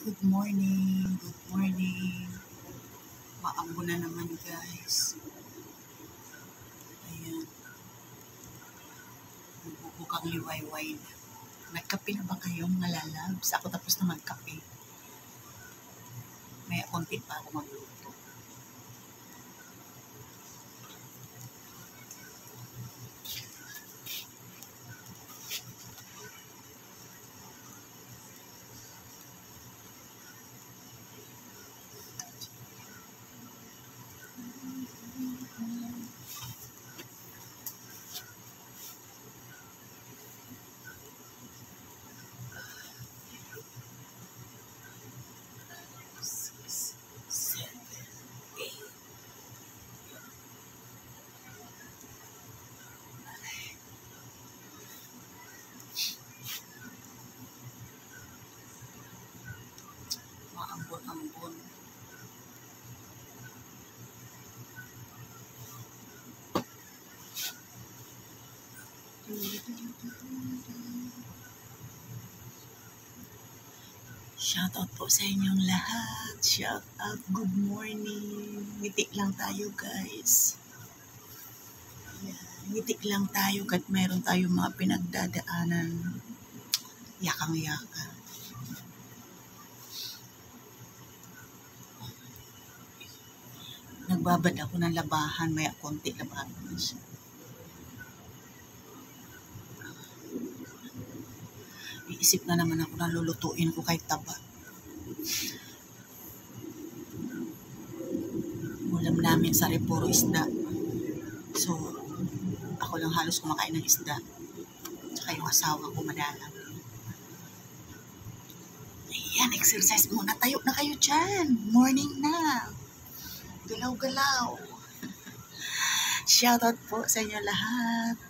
Good morning, good morning. Maambo na naman guys. Ayan, nagbubukang liwayway na. Nagkape na ba kayo mga lalabs? Ako tapos na magkape. May konti pa ako magluto. Maambon-ambon. Shout out po sa inyong lahat. Shout out, good morning. Ngiti lang tayo guys. Ayan, ngiti lang tayo kahit meron tayo mga pinagdadaanan. Yakang-yaka. Nagbabad ako ng labahan, may konti labahan na siya. Iisip na naman ako na lulutuin ko kahit taba. Ulam namin sa puro isda. So, ako lang halos kumakain ng isda. Tsaka yung asawa ko madalang. Ayan, exercise muna. Tayo na kayo dyan. Morning na. Galaw-galaw. Shoutout po sa inyo lahat.